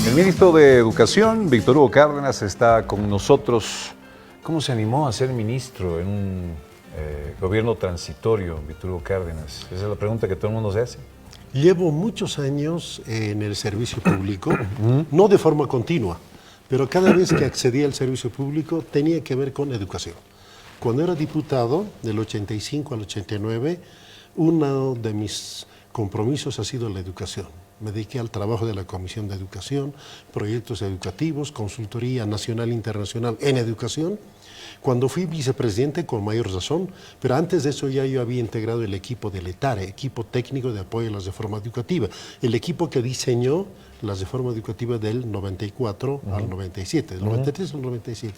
El ministro de Educación, Víctor Hugo Cárdenas, está con nosotros. ¿Cómo se animó a ser ministro en un gobierno transitorio, Víctor Hugo Cárdenas? Esa es la pregunta que todo el mundo se hace. Llevo muchos años en el servicio público, no de forma continua, pero cada vez que accedía al servicio público tenía que ver con educación. Cuando era diputado, del 85 al 89, uno de mis compromisos ha sido la educación. Me dediqué al trabajo de la Comisión de Educación, proyectos educativos, consultoría nacional e internacional en educación. Cuando fui vicepresidente, con mayor razón, pero antes de eso ya yo había integrado el equipo del ETARE, equipo técnico de apoyo a la reforma educativa, el equipo que diseñó la reforma educativa del 94 al 97, del 93 al 97.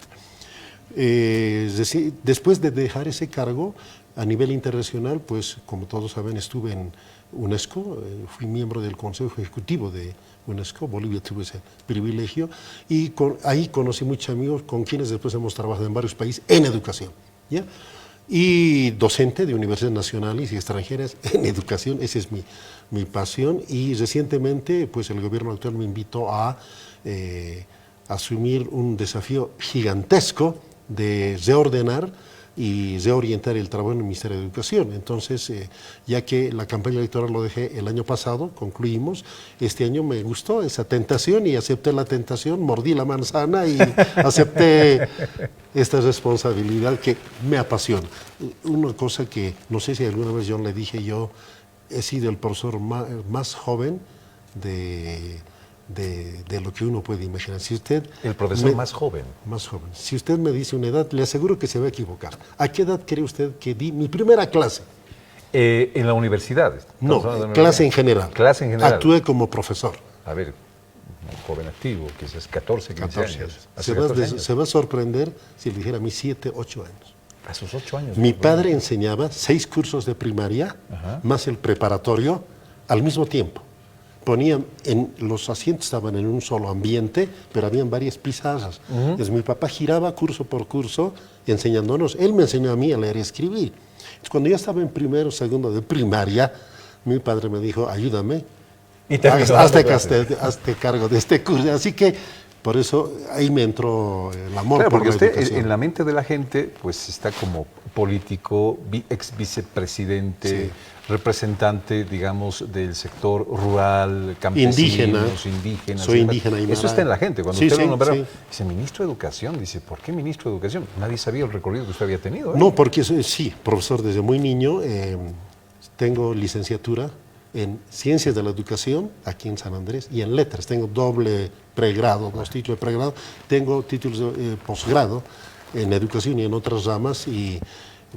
Después de dejar ese cargo, a nivel internacional, pues como todos saben, estuve en UNESCO, fui miembro del Consejo Ejecutivo de UNESCO, Bolivia tuvo ese privilegio, y ahí conocí muchos amigos con quienes después hemos trabajado en varios países en educación, ¿ya? Y docente de universidades nacionales y extranjeras en educación, esa es mi pasión, y recientemente pues el gobierno actual me invitó a asumir un desafío gigantesco de reordenar y reorientar el trabajo en el Ministerio de Educación. Entonces, ya que la campaña electoral lo dejé el año pasado, concluimos, este año me gustó esa tentación y acepté la tentación, mordí la manzana y acepté esta responsabilidad que me apasiona. Una cosa que no sé si alguna vez yo le dije, yo he sido el profesor más joven de lo que uno puede imaginar. Si usted El profesor más joven. Más joven. Si usted me dice una edad, le aseguro que se va a equivocar. ¿A qué edad cree usted que di mi primera clase? En la universidad. No, clase en general. Clase en general. Actué como profesor. A ver, un joven activo, quizás 14, 15 años. Se va a sorprender si le dijera a mis 7, 8 años. A sus 8 años. Mi padre enseñaba 6 cursos de primaria, más el preparatorio, al mismo tiempo. Ponían los asientos estaban en un solo ambiente, pero habían varias pizarras. Entonces mi papá giraba curso por curso enseñándonos. Él me enseñó a mí a leer y escribir. Entonces, cuando yo estaba en primero o segundo de primaria, mi padre me dijo, ayúdame, hazte cargo de este curso. Así que por eso ahí me entró el amor claro, por porque la usted educación. en la mente de la gente pues está como político, ex vicepresidente, representante, digamos, del sector rural, campesinos, indígenas. Soy indígena y eso está en la gente. Cuando usted lo nombra, dice, ministro de Educación, dice, ¿por qué ministro de Educación? Nadie sabía el recorrido que usted había tenido. No, porque sí, profesor desde muy niño, tengo licenciatura en Ciencias de la Educación, aquí en San Andrés, y en Letras. Tengo doble pregrado, 2 títulos de pregrado. Tengo títulos de posgrado en Educación y en otras ramas. Y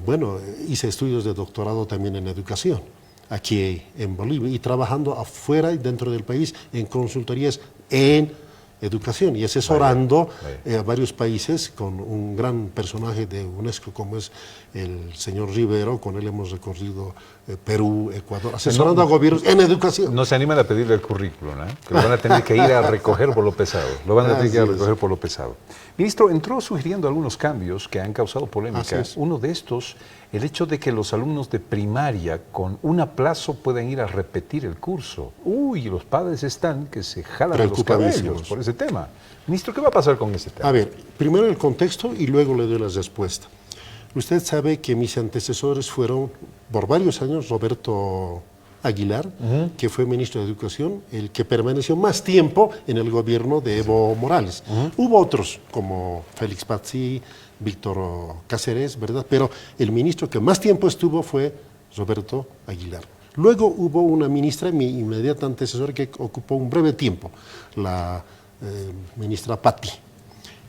bueno, hice estudios de doctorado también en Educación, aquí en Bolivia, y trabajando afuera y dentro del país en consultorías en educación y asesorando a varios países con un gran personaje de UNESCO como es el señor Rivero. Con él hemos recorrido Perú, Ecuador, asesorando a gobiernos en educación. No se animan a pedirle el currículum, ¿eh? Que lo van a tener que ir a recoger por lo pesado. Lo van a tener que ir a recoger por lo pesado. Ministro, entró sugiriendo algunos cambios que han causado polémica. Uno de estos, el hecho de que los alumnos de primaria con un aplazo puedan ir a repetir el curso. Uy, los padres están que se jalan los cabellos por ese tema. Ministro, ¿qué va a pasar con ese tema? A ver, primero el contexto y luego le doy la respuesta. Usted sabe que mis antecesores fueron, por varios años, Roberto Aguilar, que fue ministro de Educación, el que permaneció más tiempo en el gobierno de Evo Morales. Hubo otros, como Félix Pazzi, Víctor Cáceres, ¿verdad? Pero el ministro que más tiempo estuvo fue Roberto Aguilar. Luego hubo una ministra, mi inmediata antecesora, que ocupó un breve tiempo, la ministra Patti.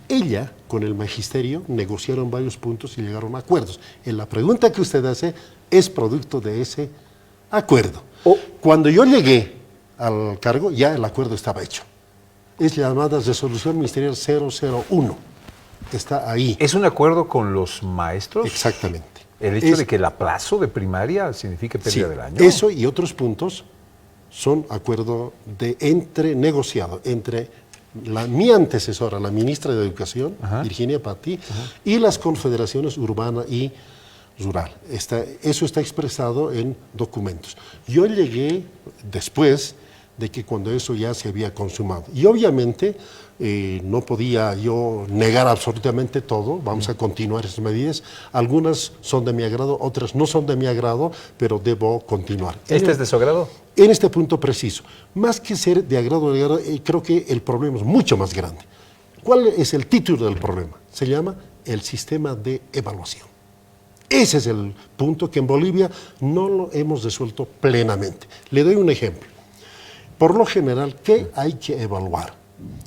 Ella, con el magisterio, negociaron varios puntos y llegaron a acuerdos. En la pregunta que usted hace, es producto de ese acuerdo. Cuando yo llegué al cargo, ya el acuerdo estaba hecho. Es llamada Resolución Ministerial 001. Está ahí. ¿Es un acuerdo con los maestros? Exactamente. El hecho de que el aplazo de primaria signifique pérdida del año. Eso y otros puntos son acuerdo negociado entre mi antecesora, la ministra de Educación, Virginia Patti, y las confederaciones urbana y rural. Eso está expresado en documentos. Yo llegué después de que cuando eso ya se había consumado. Y obviamente no podía yo negar absolutamente todo, vamos a continuar esas medidas. Algunas son de mi agrado, otras no son de mi agrado, pero debo continuar. ¿Este es de su agrado? En este punto preciso. Más que ser de agrado, creo que el problema es mucho más grande. ¿Cuál es el título del problema? Se llama el sistema de evaluación. Ese es el punto que en Bolivia no lo hemos resuelto plenamente. Le doy un ejemplo. Por lo general, ¿qué hay que evaluar?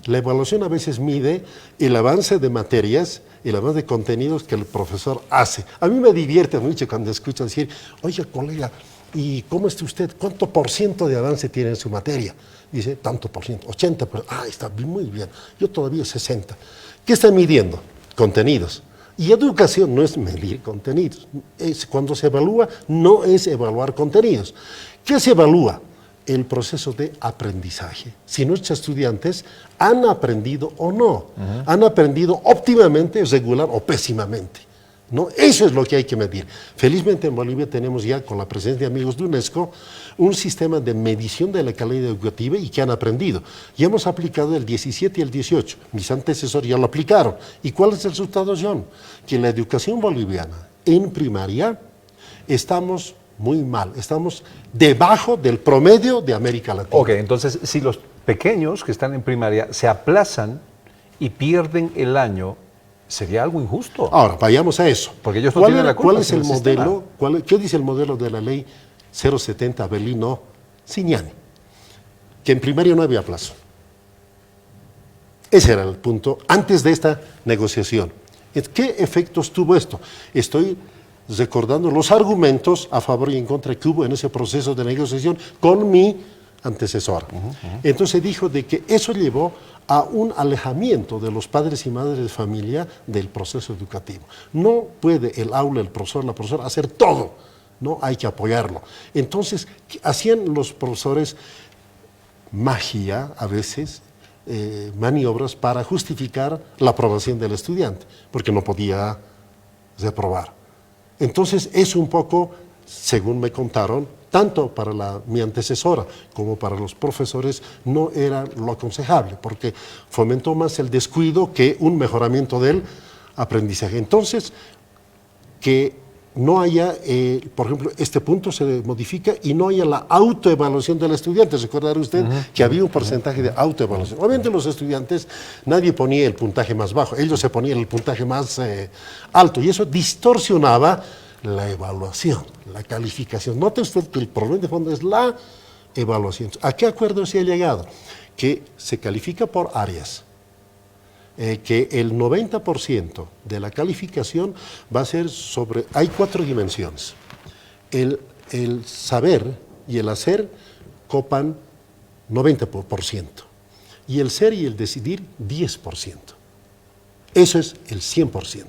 La evaluación a veces mide el avance de materias, el avance de contenidos que el profesor hace. A mí me divierte mucho cuando escucho decir, oye, colega, ¿y cómo está usted? ¿Cuánto por ciento de avance tiene en su materia? Dice, tanto por ciento, 80%. Ah, está muy bien. Yo todavía 60%. ¿Qué está midiendo? Contenidos. Y educación no es medir contenidos. Cuando se evalúa, no es evaluar contenidos. ¿Qué se evalúa? El proceso de aprendizaje. Si nuestros estudiantes han aprendido o no. Han aprendido óptimamente, regular o pésimamente. ¿No? Eso es lo que hay que medir. Felizmente en Bolivia tenemos ya, con la presencia de amigos de UNESCO, un sistema de medición de la calidad educativa y que han aprendido. Ya hemos aplicado el 17 y el 18. Mis antecesores ya lo aplicaron. ¿Y cuál es el resultado, John? Que en la educación boliviana, en primaria, estamos muy mal. Estamos debajo del promedio de América Latina. Ok, entonces si los pequeños que están en primaria se aplazan y pierden el año, sería algo injusto. Ahora, vayamos a eso. Porque ellos no tienen la culpa. ¿Cuál es el modelo? ¿Qué dice el modelo de la ley 070 Avelino Signani? Que en primaria no había plazo. Ese era el punto antes de esta negociación. ¿Qué efectos tuvo esto? Estoy recordando los argumentos a favor y en contra que hubo en ese proceso de negociación con mi antecesor. Entonces dijo de que eso llevó a un alejamiento de los padres y madres de familia del proceso educativo. No puede el aula, el profesor, la profesora hacer todo, no hay que apoyarlo. Entonces hacían los profesores magia a veces, maniobras para justificar la aprobación del estudiante, porque no podía reprobar. Entonces es un poco, según me contaron, tanto para mi antecesora como para los profesores, no era lo aconsejable, porque fomentó más el descuido que un mejoramiento del aprendizaje. Entonces, que no haya, por ejemplo, este punto se modifica y no haya la autoevaluación del estudiante. ¿Recordará usted que había un porcentaje de autoevaluación? Obviamente los estudiantes, nadie ponía el puntaje más bajo, ellos se ponían el puntaje más alto y eso distorsionaba la evaluación, la calificación. Note usted que el problema de fondo es la evaluación. ¿A qué acuerdo se ha llegado? Que se califica por áreas. Que el 90% de la calificación va a ser sobre... Hay 4 dimensiones. El saber y el hacer copan 90%. Y el ser y el decidir, 10%. Eso es el 100%.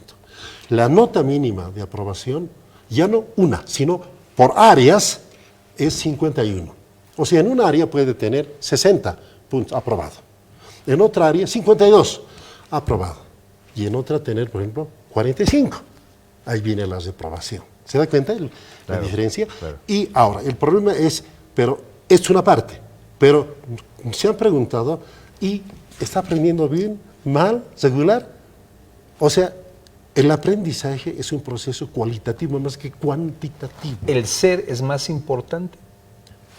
La nota mínima de aprobación, ya no una, sino por áreas, es 51. O sea, en un área puede tener 60 puntos aprobado. En otra área, 52 aprobado. Y en otra tener, por ejemplo, 45. Ahí viene la reprobación. ¿Se da cuenta la diferencia? Claro. Y ahora, el problema es, pero es una parte, pero se han preguntado, ¿y está aprendiendo bien, mal, regular? O sea, el aprendizaje es un proceso cualitativo más que cuantitativo. ¿El ser es más importante?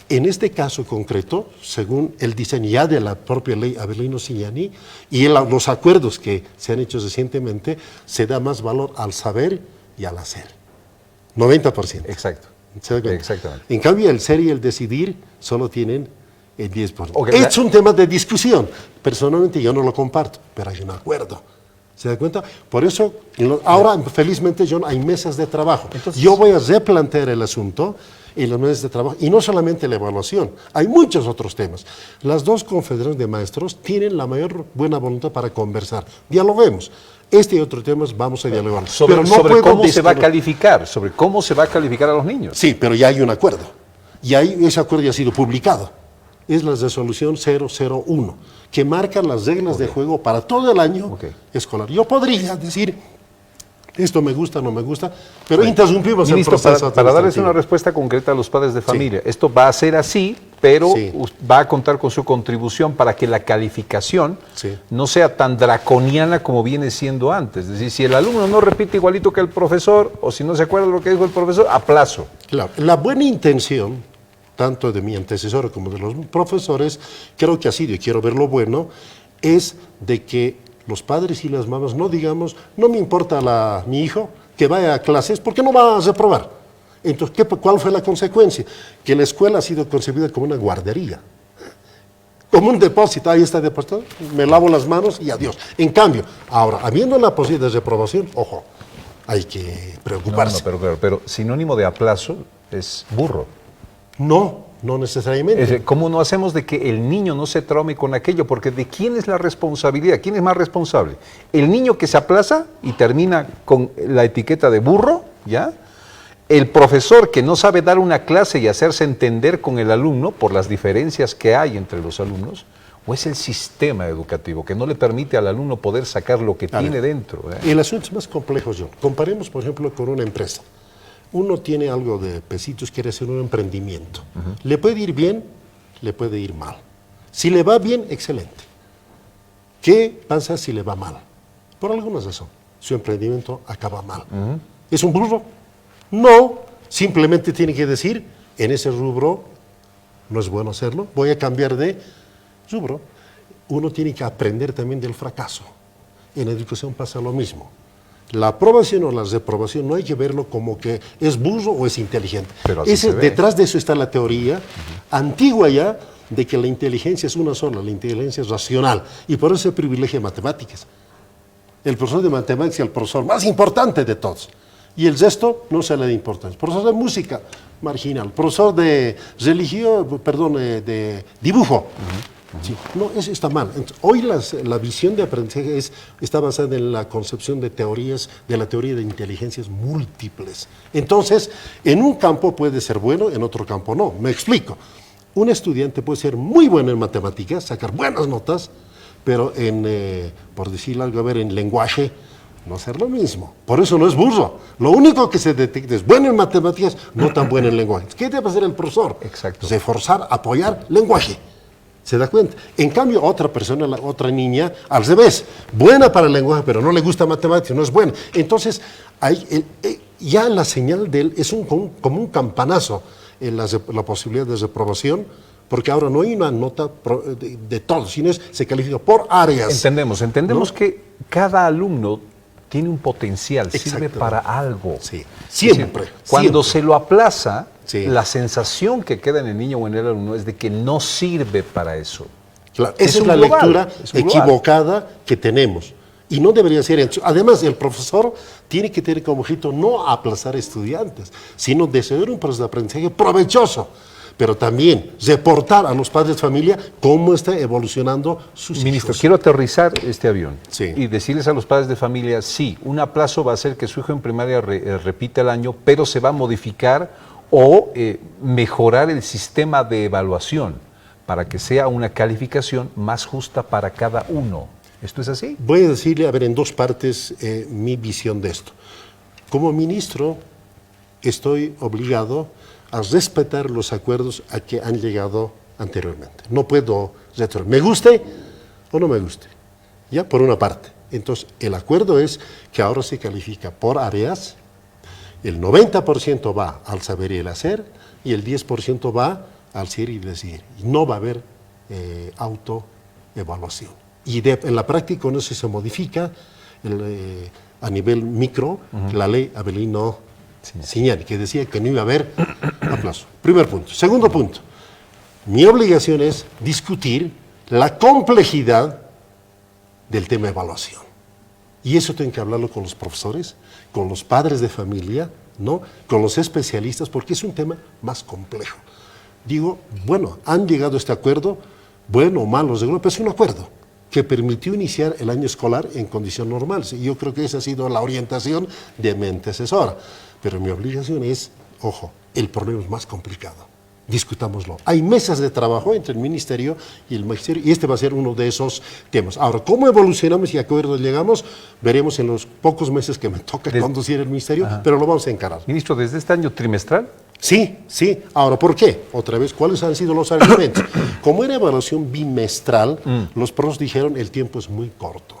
En este caso concreto, según el diseño ya de la propia ley Avelino Signani y los acuerdos que se han hecho recientemente, se da más valor al saber y al hacer. 90%. Exacto. Exactamente. En cambio, el ser y el decidir solo tienen el 10%. Okay, es un tema de discusión. Personalmente yo no lo comparto, pero hay un acuerdo. ¿Se da cuenta? Por eso, ahora felizmente, John, hay mesas de trabajo. Entonces, yo voy a replantear el asunto en las mesas de trabajo, y no solamente la evaluación, hay muchos otros temas. Las 2 confederaciones de maestros tienen la mayor buena voluntad para conversar. Dialoguemos. Este y otros temas vamos a dialogar. Sobre cómo se va a calificar, sobre cómo se va a calificar a los niños. Sí, pero ya hay un acuerdo. Y ese acuerdo ya ha sido publicado. Es la resolución 001, que marca las reglas de juego para todo el año escolar. Yo podría decir, esto me gusta, no me gusta, pero interrumpimos el proceso. Para darles una respuesta concreta a los padres de familia, esto va a ser así pero Sí. va a contar con su contribución para que la calificación Sí. no sea tan draconiana como viene siendo antes. Es decir, si el alumno no repite igualito que el profesor, o si no se acuerda de lo que dijo el profesor, aplazo. Claro, la buena intención, tanto de mi antecesor como de los profesores, creo que ha sido, y quiero ver lo bueno, es de que los padres y las mamás no digamos, no me importa mi hijo que vaya a clases porque no va a reprobar. Entonces, ¿cuál fue la consecuencia? Que la escuela ha sido concebida como una guardería, como un depósito. Ahí está depositado, me lavo las manos y adiós. En cambio, ahora, habiendo la posibilidad de reprobación, ojo, hay que preocuparse. Pero sinónimo de aplazo es burro. No necesariamente. ¿Cómo no hacemos de que el niño no se traume con aquello? Porque ¿de quién es la responsabilidad? ¿Quién es más responsable? ¿El niño que se aplaza y termina con la etiqueta de burro? ¿Ya? ¿El profesor que no sabe dar una clase y hacerse entender con el alumno por las diferencias que hay entre los alumnos? ¿O es el sistema educativo que no le permite al alumno poder sacar lo que tiene dentro? El asunto es más complejo, John. Comparemos, por ejemplo, con una empresa. Uno tiene algo de pesitos, quiere hacer un emprendimiento. Le puede ir bien, le puede ir mal. Si le va bien, excelente. ¿Qué pasa si le va mal? Por alguna razón, su emprendimiento acaba mal. ¿Es un burro? No, simplemente tiene que decir, en ese rubro no es bueno hacerlo, voy a cambiar de rubro. Uno tiene que aprender también del fracaso. En educación pasa lo mismo. La aprobación o la reprobación no hay que verlo como que es burro o es inteligente. Pero así se ve. Detrás de eso está la teoría antigua ya de que la inteligencia es una sola, la inteligencia es racional, y por eso se privilegia matemáticas. El profesor de matemáticas es el profesor más importante de todos, y el resto no se le da importancia. Profesor de música, marginal. Profesor de religión, perdón, de dibujo. Sí, no, eso está mal. Entonces, hoy la visión de aprendizaje está basada en la concepción de teorías, de la teoría de inteligencias múltiples. Entonces, en un campo puede ser bueno, en otro campo no. Me explico. Un estudiante puede ser muy bueno en matemáticas, sacar buenas notas, pero por decir algo, a ver, en lenguaje, no ser lo mismo. Por eso no es burro. Lo único que se detecta es bueno en matemáticas, no tan bueno en lenguaje. ¿Qué debe hacer el profesor? Exacto. Reforzar, apoyar lenguaje. ¿Se da cuenta? En cambio, otra persona, otra niña, al revés, buena para el lenguaje, pero no le gusta matemáticas, no es buena. Entonces, ya la señal de él es como un campanazo en la posibilidad de reprobación, porque ahora no hay una nota de todos, sino se califica por áreas. Entendemos ¿no? que cada alumno tiene un potencial, sirve Exactamente. para algo. Sí, siempre. Es decir, cuando siempre. se lo aplaza, Sí. la sensación que queda en el niño o en el alumno es de que no sirve para eso. Claro, Es esa es un la global, lectura es un global. equivocada que tenemos. Y no debería ser. Además, el profesor tiene que tener como objetivo no aplazar estudiantes, sino desarrollar un proceso de aprendizaje provechoso. Pero también reportar a los padres de familia cómo está evolucionando sus Ministro, hijos. quiero aterrizar este avión Sí. y decirles a los padres de familia, sí, un aplazo va a hacer que su hijo en primaria repita el año, pero se va a modificar o mejorar el sistema de evaluación para que sea una calificación más justa para cada uno. ¿Esto es así? Voy a decirle, a ver, en dos partes mi visión de esto. Como ministro, estoy obligado a respetar los acuerdos a que han llegado anteriormente. No puedo retroceder. Me guste o no me guste. Ya, por una parte. Entonces, el acuerdo es que ahora se califica por áreas, el 90% va al saber y el hacer, y el 10% va al ser y decir. Y no va a haber autoevaluación. Y en la práctica, con eso se modifica a nivel micro la ley Avelino Cignani, que decía que no iba a haber aplazo. Primer punto. Segundo punto. Mi obligación es discutir la complejidad del tema de evaluación. Y eso tengo que hablarlo con los profesores, con los padres de familia, ¿no? Con los especialistas, porque es un tema más complejo. Digo, bueno, han llegado a este acuerdo, bueno o malo, pero es un acuerdo que permitió iniciar el año escolar en condición normal. Y yo creo que esa ha sido la orientación de mi antecesora. Pero mi obligación es, ojo, el problema es más complicado. discutámoslo. Hay mesas de trabajo entre el ministerio y el magisterio y este va a ser uno de esos temas. Ahora, ¿cómo evolucionamos y a acuerdos llegamos? Veremos en los pocos meses que me toca conducir el ministerio, pero lo vamos a encarar. Ministro, ¿desde este año trimestral? Sí, sí. Ahora, ¿por qué? Otra vez, ¿cuáles han sido los argumentos? Como era evaluación bimestral, los profes dijeron el tiempo es muy corto.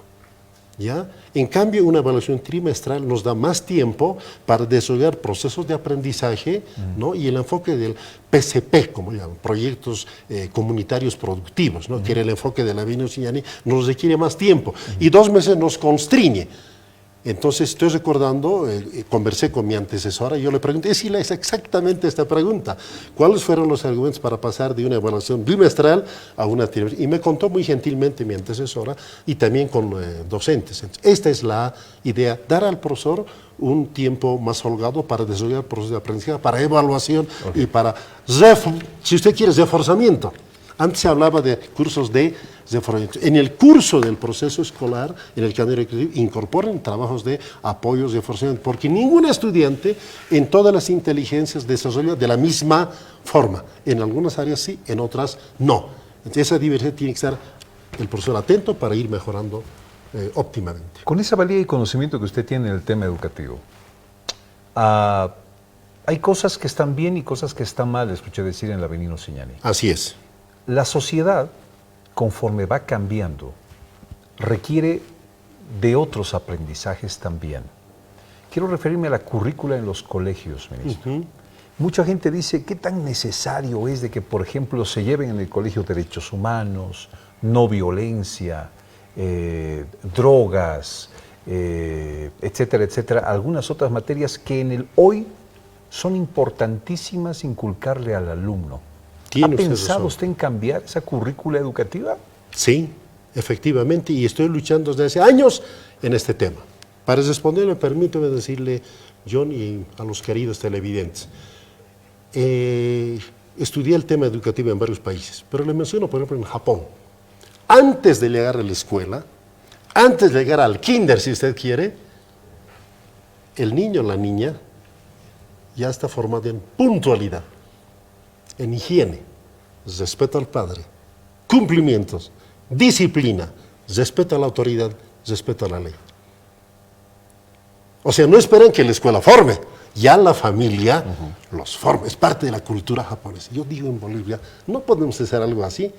¿Ya? En cambio, una evaluación trimestral nos da más tiempo para desarrollar procesos de aprendizaje, ¿no? Y el enfoque del PCP, como llaman, proyectos comunitarios productivos, ¿no? Que era el enfoque de la Bino Signani, nos requiere más tiempo. Y 2 meses nos constriñe. Entonces, estoy recordando, conversé con mi antecesora y yo le pregunté, sí, es exactamente esta pregunta. ¿Cuáles fueron los argumentos para pasar de una evaluación bimestral a una trimestral? Y me contó muy gentilmente mi antecesora y también con docentes. Esta es la idea, dar al profesor un tiempo más holgado para desarrollar procesos de aprendizaje, para evaluación y para, si usted quiere, reforzamiento. Antes se hablaba de cursos de reforzamiento. En el curso del proceso escolar, en el calendario educativo, incorporen trabajos de apoyos de reforzamiento, porque ningún estudiante en todas las inteligencias desarrolla de la misma forma. En algunas áreas sí, en otras no. Entonces, esa diversidad tiene que estar el profesor atento para ir mejorando óptimamente. Con esa valía y conocimiento que usted tiene en el tema educativo, hay cosas que están bien y cosas que están mal, escuché decir en la Benigno Signani. Así es. La sociedad, conforme va cambiando, requiere de otros aprendizajes también. Quiero referirme a la currícula en los colegios, ministro. Mucha gente dice, ¿qué tan necesario es de que, por ejemplo, se lleven en el colegio derechos humanos, no violencia, drogas, etcétera, etcétera, algunas otras materias que en el hoy son importantísimas inculcarle al alumno? ¿Ha pensado usted en cambiar esa currícula educativa? Sí, efectivamente, y estoy luchando desde hace años en este tema. Para responderme, permítame decirle, John, y a los queridos televidentes, estudié el tema educativo en varios países, pero le menciono, por ejemplo, en Japón. Antes de llegar a la escuela, antes de llegar al kinder, si usted quiere, el niño o la niña ya está formado en puntualidad, en higiene, respeto al padre, cumplimientos, disciplina, respeto a la autoridad, respeto a la ley. O sea, no esperan que la escuela forme, ya la familia los forma, es parte de la cultura japonesa. Yo digo en Bolivia, no podemos hacer algo así.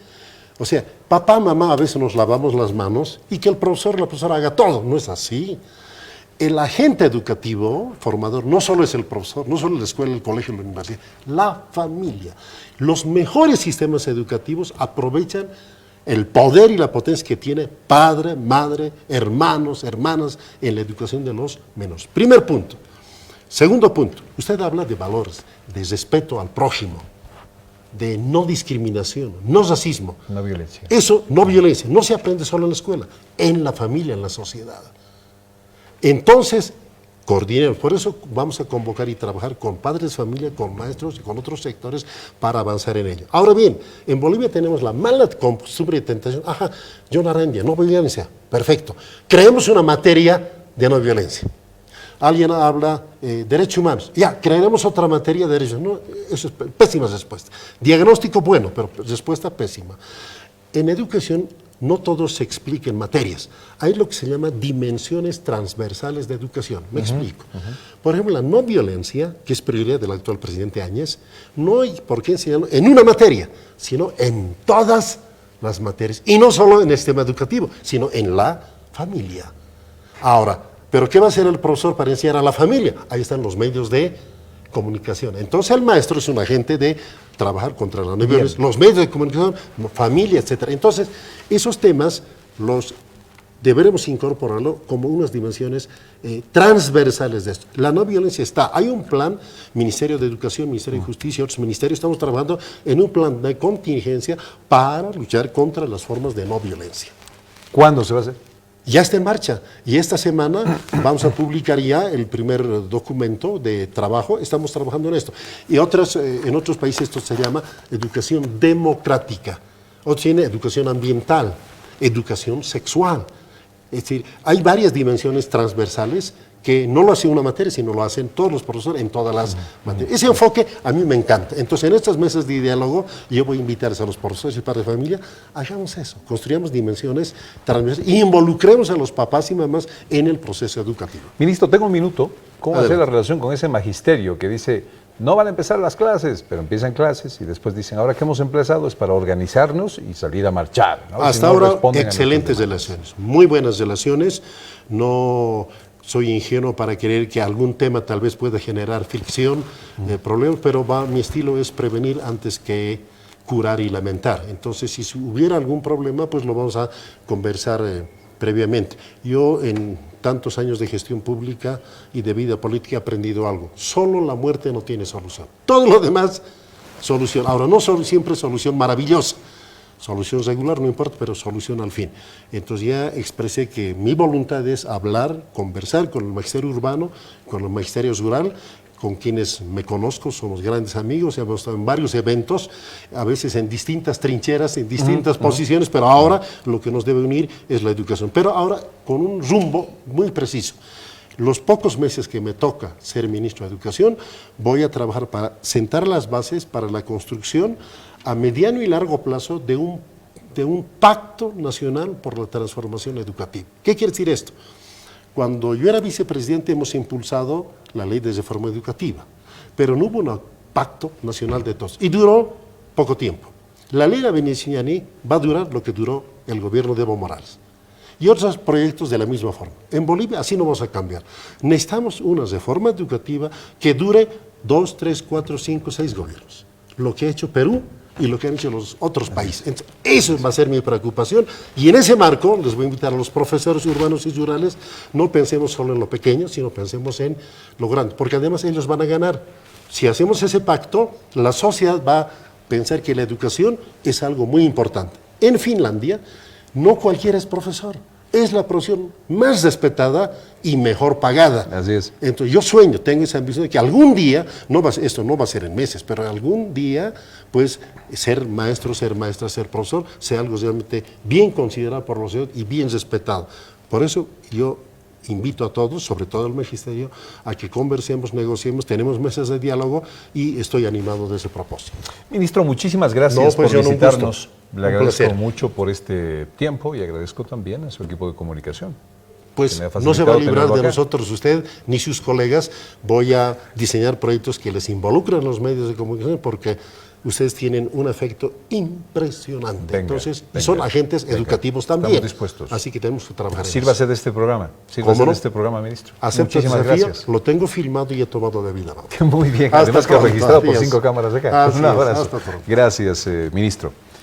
O sea, papá, mamá, a veces nos lavamos las manos y que el profesor, la profesora haga todo, no es así. El agente educativo, formador, no solo es el profesor, no solo la escuela, el colegio, la universidad, la familia. Los mejores sistemas educativos aprovechan el poder y la potencia que tiene padre, madre, hermanos, hermanas en la educación de los menores. Primer punto. Segundo punto, usted habla de valores, de respeto al prójimo, de no discriminación, no racismo. No violencia. Eso, no violencia, no se aprende solo en la escuela, en la familia, en la sociedad. Entonces, coordinemos. Por eso vamos a convocar y trabajar con padres de familia, con maestros y con otros sectores para avanzar en ello. Ahora bien, en Bolivia tenemos la mala costumbre y tentación. Ajá, John Arandia, no violencia. Perfecto. Creemos una materia de no violencia. Alguien habla derechos humanos. Ya, crearemos otra materia de derechos. No, eso es pésima respuesta. Diagnóstico bueno, pero respuesta pésima. En educación no todo se explica en materias. Hay lo que se llama dimensiones transversales de educación. Me explico. Por ejemplo, la no violencia, que es prioridad del actual presidente Áñez, no hay por qué enseñarlo en una materia, sino en todas las materias. Y no solo en el sistema educativo, sino en la familia. Ahora, ¿pero qué va a hacer el profesor para enseñar a la familia? Ahí están los medios de comunicación. Entonces el maestro es un agente de trabajar contra la no violencia, los medios de comunicación, familia, etcétera. Entonces, esos temas los deberemos incorporarlo como unas dimensiones transversales de esto. La no violencia está. Hay un plan, Ministerio de Educación, Ministerio de Justicia y otros ministerios, estamos trabajando en un plan de contingencia para luchar contra las formas de no violencia. ¿Cuándo se va a hacer? Ya está en marcha y esta semana vamos a publicar ya el primer documento de trabajo. Estamos trabajando en esto. Y en otros países esto se llama educación democrática. Otros tiene educación ambiental, educación sexual. Es decir, hay varias dimensiones transversales que no lo hace una materia, sino lo hacen todos los profesores en todas las materias. Ese enfoque a mí me encanta. Entonces, en estas mesas de diálogo, yo voy a invitarles a los profesores y padres de familia, hagamos eso, construyamos dimensiones transversales y involucremos a los papás y mamás en el proceso educativo. Ministro, tengo un minuto. ¿Cómo hacer la relación con ese magisterio que dice, no van a empezar las clases, pero empiezan clases y después dicen, ahora que hemos empezado es para organizarnos y salir a marchar, ¿no? Hasta ahora, excelentes relaciones, muy buenas relaciones. No soy ingenuo para creer que algún tema tal vez pueda generar fricción, problemas, pero mi estilo es prevenir antes que curar y lamentar. Entonces, si hubiera algún problema, pues lo vamos a conversar previamente. Yo en tantos años de gestión pública y de vida política he aprendido algo. Solo la muerte no tiene solución. Todo lo demás, solución. Ahora, no siempre solución maravillosa. Solución regular, no importa, pero solución al fin. Entonces ya expresé que mi voluntad es hablar, conversar con el magisterio urbano, con el magisterio rural, con quienes me conozco, somos grandes amigos, hemos estado en varios eventos, a veces en distintas trincheras, en distintas posiciones, pero ahora lo que nos debe unir es la educación. Pero ahora con un rumbo muy preciso. Los pocos meses que me toca ser ministro de Educación, voy a trabajar para sentar las bases para la construcción a mediano y largo plazo de un pacto nacional por la transformación educativa. ¿Qué quiere decir esto? Cuando yo era vicepresidente hemos impulsado la ley de reforma educativa, pero no hubo un pacto nacional de todos y duró poco tiempo. La ley de Veneciani va a durar lo que duró el gobierno de Evo Morales y otros proyectos de la misma forma. En Bolivia así no vamos a cambiar. Necesitamos una reforma educativa que dure 2, 3, 4, 5, 6 gobiernos. Lo que ha hecho Perú y lo que han hecho los otros países. Entonces, eso va a ser mi preocupación y en ese marco les voy a invitar a los profesores urbanos y rurales, no pensemos solo en lo pequeño, sino pensemos en lo grande, porque además ellos van a ganar. Si hacemos ese pacto, la sociedad va a pensar que la educación es algo muy importante. En Finlandia, no cualquiera es profesor. Es la profesión más respetada y mejor pagada. Así es. Entonces yo sueño, tengo esa ambición de que algún día, esto no va a ser en meses, pero algún día, pues ser maestro, ser maestra, ser profesor, sea algo realmente bien considerado por los ciudadanos y bien respetado. Por eso yo invito a todos, sobre todo al magisterio, a que conversemos, negociemos, tenemos mesas de diálogo y estoy animado de ese propósito. Ministro, muchísimas gracias por visitarnos. Le agradezco mucho por este tiempo y agradezco también a su equipo de comunicación. Pues no se va a librar de nosotros usted ni sus colegas. Voy a diseñar proyectos que les involucren en los medios de comunicación porque ustedes tienen un efecto impresionante. Entonces, son agentes educativos también. Estamos dispuestos. Así que tenemos que trabajar. Sírvase de este programa. Sírvase de este programa, ministro. Acepto el desafío, lo tengo filmado y he tomado debida nota. Muy bien. Además que registrado por 5 cámaras de acá. Un abrazo. Gracias, ministro.